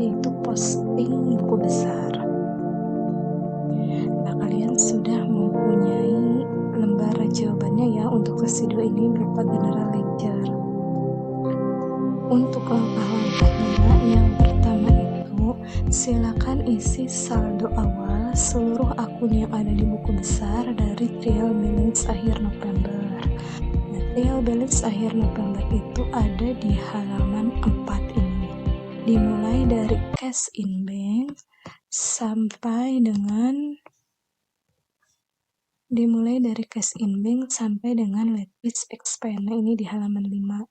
yaitu posting buku besar. Nah, kalian sudah mempunyai lembar jawabannya ya untuk sesi 2 ini berupa general ledger. Untuk langkah-langkahnya, yang pertama itu silakan isi saldo awal seluruh akun yang ada di buku besar dari trial balance akhir November. Nah, trial balance akhir November itu ada di halaman 4 ini. Dimulai dari cash in bank sampai dengan let fees expand. Nah, ini di halaman 5.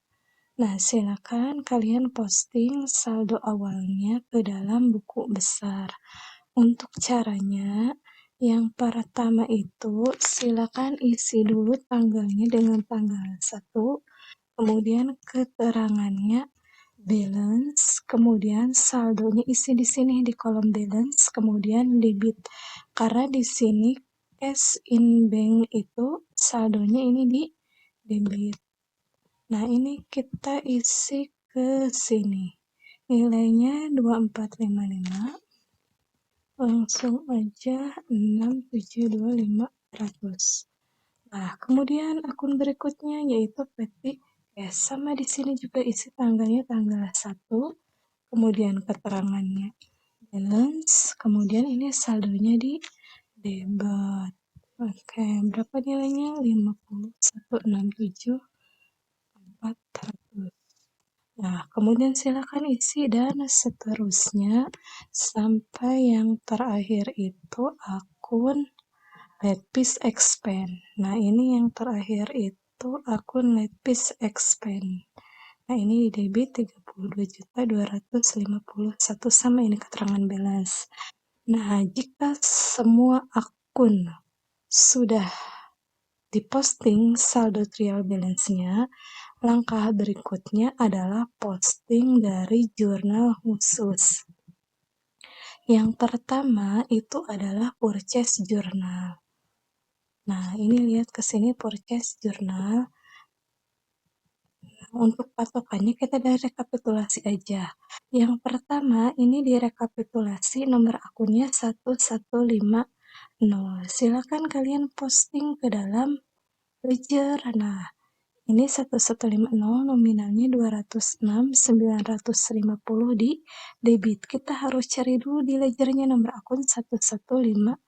Nah, silakan kalian posting saldo awalnya ke dalam buku besar. Untuk caranya, yang pertama itu silakan isi dulu tanggalnya dengan tanggal 1, kemudian keterangannya balance, kemudian saldonya isi di sini di kolom balance, kemudian debit. Karena di sini cash in bank itu saldonya ini di debit. Nah, ini kita isi ke sini. Nilainya 2455. Langsung aja 672500. Nah, kemudian akun berikutnya yaitu PT. Ya, sama di sini juga isi tanggalnya tanggal 1, kemudian keterangannya balance, kemudian ini saldonya di debit. Oke, berapa nilainya? 5167. Nah, kemudian silakan isi dan seterusnya sampai yang terakhir itu akun let fees expand. Nah, ini yang terakhir itu akun let fees expand. Nah, ini di debit 32.251 sama ini keterangan balance. Nah, jika semua akun sudah diposting saldo trial balance-nya, langkah berikutnya adalah posting dari jurnal khusus. Yang pertama itu adalah purchase journal. Nah, ini lihat ke sini purchase journal. Untuk patokannya kita dari rekapitulasi aja. Yang pertama ini direkapitulasi nomor akunnya 1150. Silakan kalian posting ke dalam ledger. Nah, ini 1150 nominalnya 206.950 di debit. Kita harus cari dulu di ledgernya nomor akun 1150.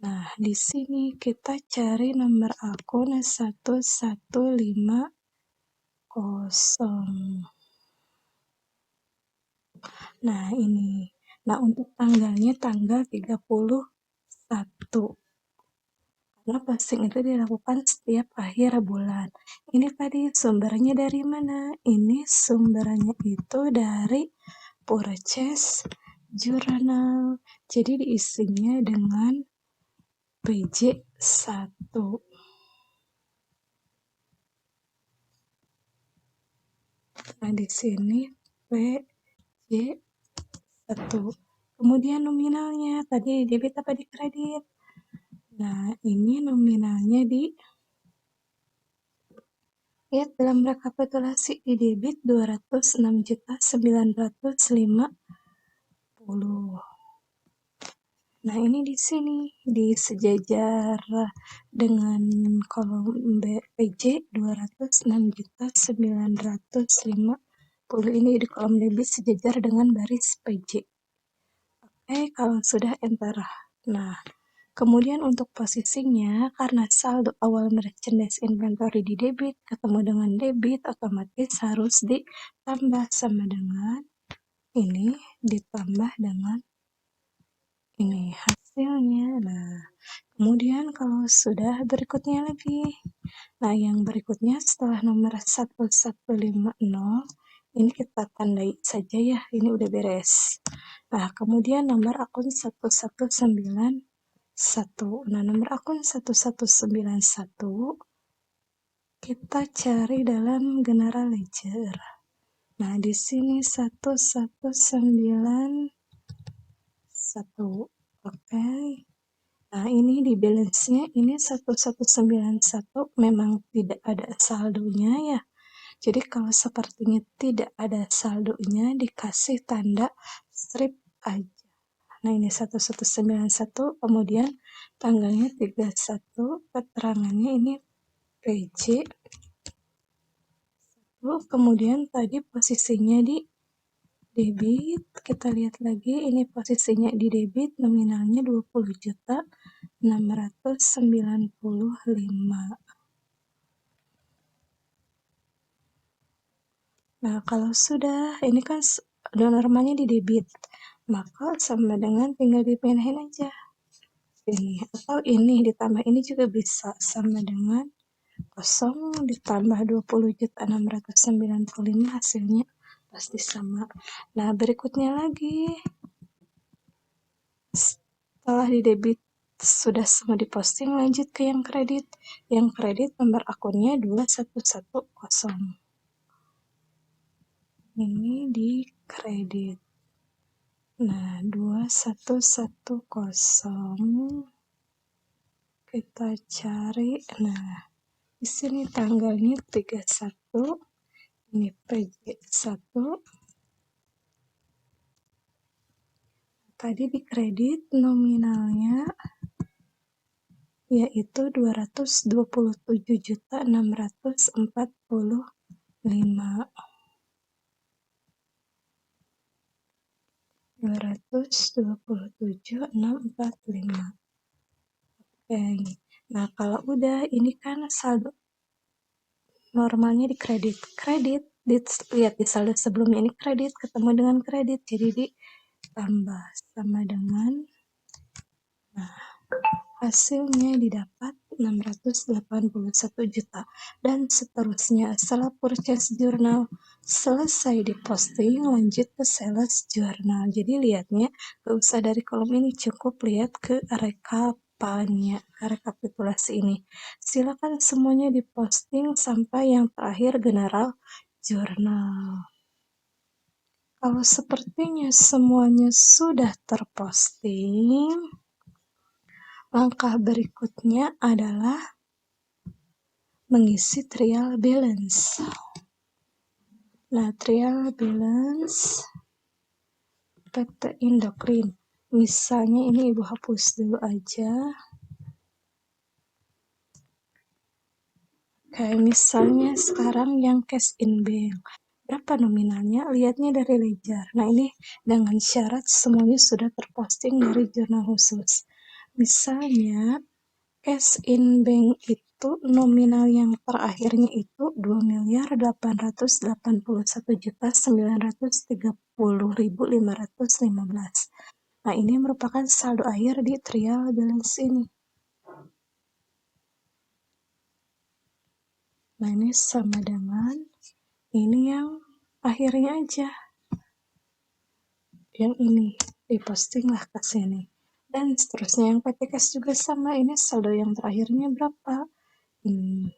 Nah, di sini kita cari nomor akun 1150. Nah, ini. Nah, untuk tanggalnya tanggal 31. Karena posting itu dilakukan setiap akhir bulan. Ini tadi sumbernya dari mana? Ini sumbernya itu dari purchase journal. Jadi diisinya dengan PJ1. Nah, di sini PJ1. Kemudian nominalnya tadi debit apa di kredit? Nah, ini nominalnya di lihat dalam rekapitulasi di debit 206.950. Nah, ini di sini di sejajar dengan kolom PJ 206.950 ini di kolom debit sejajar dengan baris PJ. Oke, kalau sudah enter. Nah, kemudian untuk posisinya, karena saldo awal merchandise inventory di debit ketemu dengan debit, otomatis harus ditambah sama dengan ini, ditambah dengan ini hasilnya. Nah, kemudian kalau sudah berikutnya lagi. Nah, yang berikutnya setelah nomor 1150, ini kita tandai saja ya, ini udah beres. Nah, kemudian nomor akun 1191. Nah, nomor akun 1191 kita cari dalam general ledger. Nah, di sini 1191. Oke. Nah, ini di balance-nya ini 1191 memang tidak ada saldonya ya. Jadi kalau sepertinya tidak ada saldonya, dikasih tanda strip aja. Nah, ini 1191, kemudian tanggalnya 31, keterangannya ini PJ, kemudian tadi posisinya di debit, kita lihat lagi, ini posisinya di debit, nominalnya 20.695. Nah, kalau sudah, ini kan normalnya di debit, maka sama dengan tinggal dipindahin aja ini, atau ini ditambah ini juga bisa, sama dengan 0 ditambah 20.695, hasilnya pasti sama. Nah, berikutnya lagi, setelah di debit sudah semua diposting, lanjut ke yang kredit. Yang kredit nomor akunnya 2110. Ini di kredit. Nah, 2110 kita cari. Nah, di sini tanggalnya 31, ini PJ1. Tadi di kredit nominalnya yaitu 227.645. 227.645. Oke. Nah, kalau udah ini kan saldo normalnya di kredit. Kredit, lihat di saldo sebelumnya ini kredit ketemu dengan kredit, jadi ditambah sama dengan, nah, hasilnya didapat 681 juta. Dan seterusnya, setelah purchase journal selesai diposting, lanjut ke sales journal. Jadi lihatnya gak usah dari kolom ini, cukup lihat ke rekapannya, rekapitulasi ini. Silakan semuanya diposting sampai yang terakhir general journal. Kalau sepertinya semuanya sudah terposting, langkah berikutnya adalah mengisi trial balance. Nah, trial balance PT Indokrin. Misalnya ini Ibu hapus dulu aja. Kayak misalnya sekarang yang cash in bank. Berapa nominalnya? Lihatnya dari ledger. Nah, ini dengan syarat semuanya sudah terposting dari jurnal khusus. Misalnya cash in bank itu nominal yang terakhirnya itu 2.081.930.515. Nah, ini merupakan saldo akhir di trial balance ini. Nah, ini sama dengan ini yang akhirnya aja. Yang ini diposting lah ke sini. Dan seterusnya yang PT Cash juga sama, ini saldo yang terakhirnya berapa? Ini.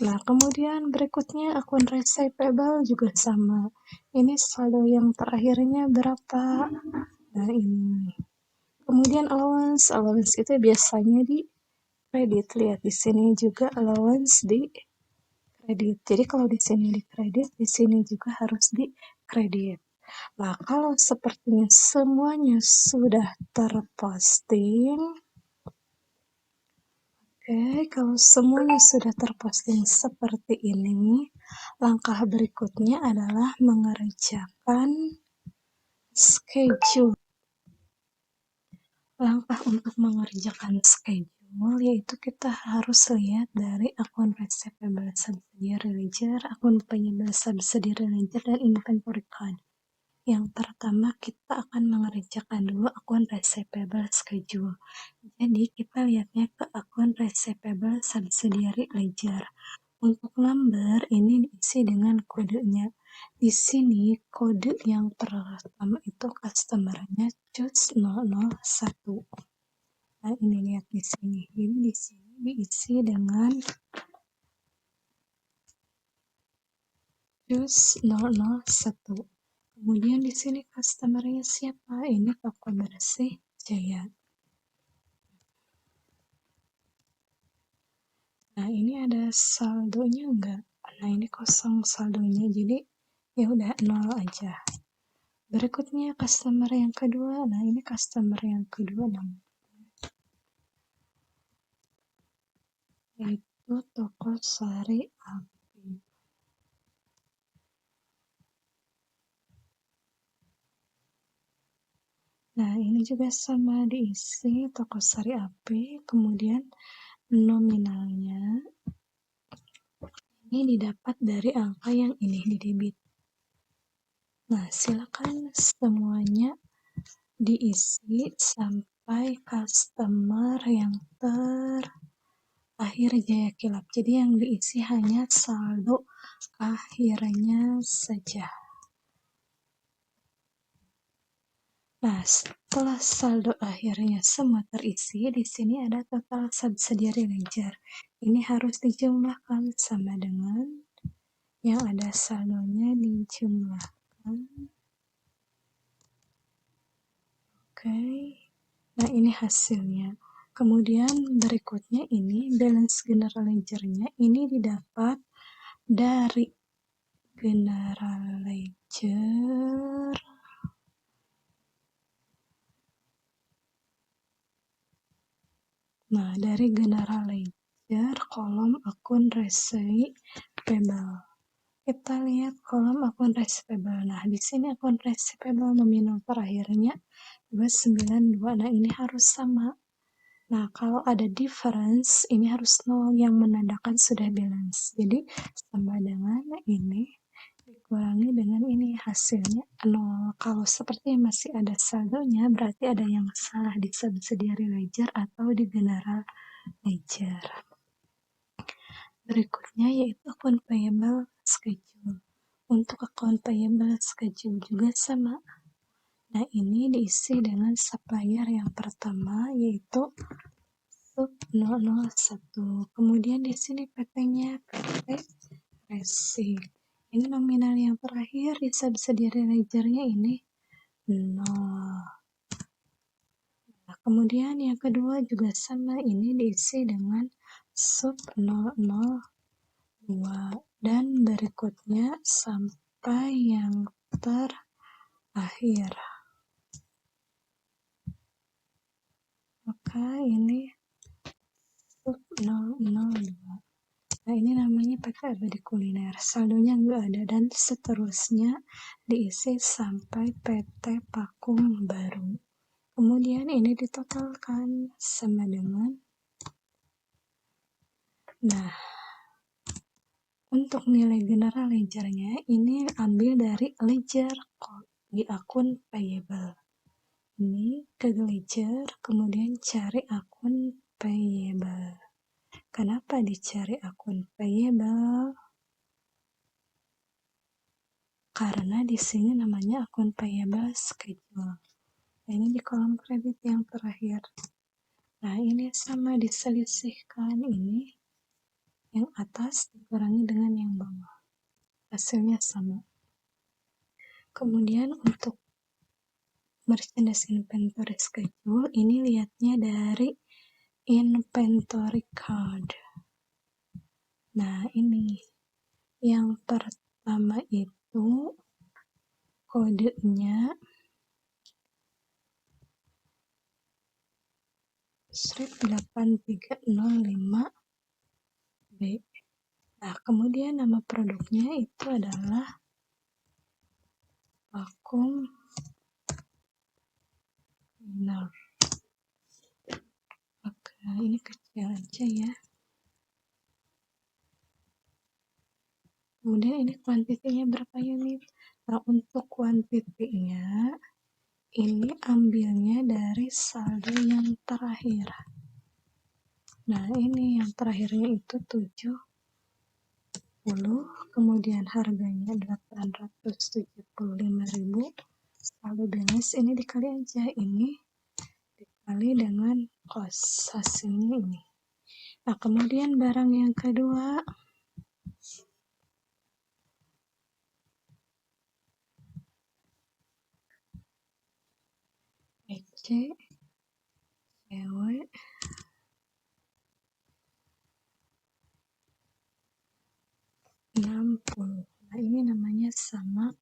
Nah, kemudian berikutnya akun receivable juga sama. Ini saldo yang terakhirnya berapa? Nah, ini. Kemudian allowance itu biasanya di kredit. Lihat di sini juga allowance di kredit. Jadi kalau di sini di kredit, di sini juga harus di kredit. Nah, kalau sepertinya semuanya sudah terposting, kalau semuanya sudah terposting seperti ini, langkah berikutnya adalah mengerjakan schedule. Langkah untuk mengerjakan schedule yaitu kita harus lihat dari akun receivable subsidiary ledger, akun payable subsidiary ledger, dan inventory card. Yang pertama kita akan mengerjakan dulu akun receivable schedule. Jadi kita lihatnya ke akun receivable subsidiary ledger. Untuk number ini diisi dengan kodenya. Di sini kode yang pertama itu customernya CUS001. Nah, ini lihat di sini. Ini di sini diisi dengan CUS001. Kemudian di sini customernya siapa? Ini toko bersih Jaya. Nah, ini ada saldonya enggak? Nah ini kosong saldonya, jadi ya udah 0 aja. Berikutnya customer yang kedua. Nah ini customer yang kedua yaitu toko Sari Api. Nah ini juga sama, diisi toko Sari Api, kemudian nominalnya ini didapat dari angka yang ini di debit. Nah silakan semuanya diisi sampai customer yang terakhir Jaya Kilap. Jadi yang diisi hanya saldo akhirnya saja. Nah, setelah saldo akhirnya semua terisi, di sini ada total subsidiary ledger. Ini harus dijumlahkan sama dengan yang ada saldonya dijumlahkan. Oke. Nah, ini hasilnya. Kemudian berikutnya ini balance general ledger-nya ini didapat dari general ledger. Nah, dari general ledger kolom akun receivable. Kita lihat kolom akun receivable. Nah, di sini akun receivable nominal terakhirnya 292. Nah, ini harus sama. Nah, kalau ada difference, ini harus 0 yang menandakan sudah balance. Jadi, sama dengan ini dikurangi dengan ini, hasilnya 0. Kalau seperti masih ada saldonya, berarti ada yang salah di subsidiary ledger atau di general ledger. Berikutnya yaitu account payable schedule. Untuk account payable schedule juga sama. Nah, ini diisi dengan supplier yang pertama yaitu sub 001. Kemudian di sini PT-nya PT Racing. Ini nominal yang terakhir di subsidiary ledger-nya ini 0. Nah, kemudian yang kedua juga sama, ini diisi dengan sub 002 dan berikutnya sampai yang terakhir. Maka ini sub 002. Nah, ini namanya PT Abadi Kuliner. Saldonya nggak ada dan seterusnya diisi sampai PT Pakum Baru. Kemudian ini ditotalkan sama dengan, nah, untuk nilai general ledger-nya ini ambil dari ledger di akun payable. Ini ke ledger, kemudian cari akun payable. Kenapa dicari akun payable? Karena di sini namanya akun payable schedule. Nah, ini di kolom kredit yang terakhir. Nah, ini sama diselisihkan, ini yang atas dikurangi dengan yang bawah. Hasilnya sama. Kemudian untuk merchandise inventory schedule, ini lihatnya dari inventory card. Nah, ini yang pertama itu kodenya 8305B. Nah, kemudian nama produknya itu adalah vacuum cleaner. Oke, ini kecil aja ya. Kemudian ini kuantitinya berapa unit? Nah, untuk kuantitinya ini ambilnya dari saldo yang terakhir. Nah, ini yang terakhirnya itu 70, kemudian harganya 875.000. Saldo balance ini dikali aja, ini dikali dengan kos, hasilnya ini. Nah, kemudian barang yang kedua EC cewek sama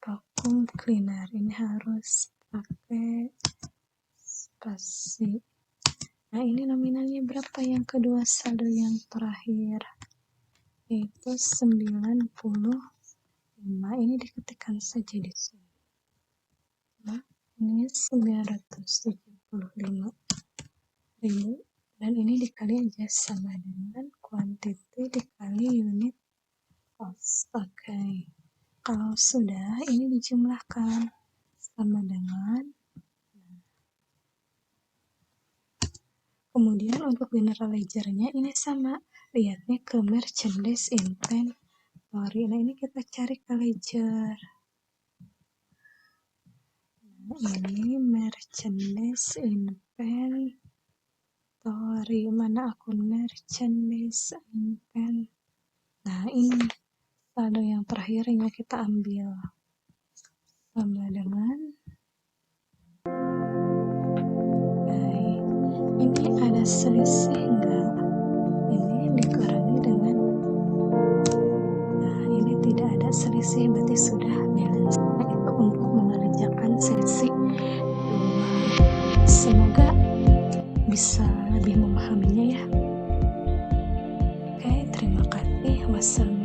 vacuum cleaner. Ini harus pakai spasi. Nah, ini nominalnya berapa yang kedua, saldo yang terakhir? Yaitu 95. Ini diketikkan saja di sini. Nah, ini 975.000 dan ini dikali aja sama dengan quantity dikali unit cost. Oke. Kalau sudah, ini dijumlahkan sama dengan, kemudian untuk general ledger-nya ini sama, lihatnya ke merchandise inventory. Nah, ini kita cari ke ledger. Nah, ini merchandise inventory. Mana akun merchandise inventory? Nah, ini saldo yang terakhirnya kita ambil sama dengan, ini ada selisih enggak? Ini dikurangi dengan, nah ini tidak ada selisih, berarti sudah balance. Nah, itu untuk mengerjakan selisih 2. Semoga bisa lebih memahaminya ya. Oke, terima kasih. Wassalamualaikum.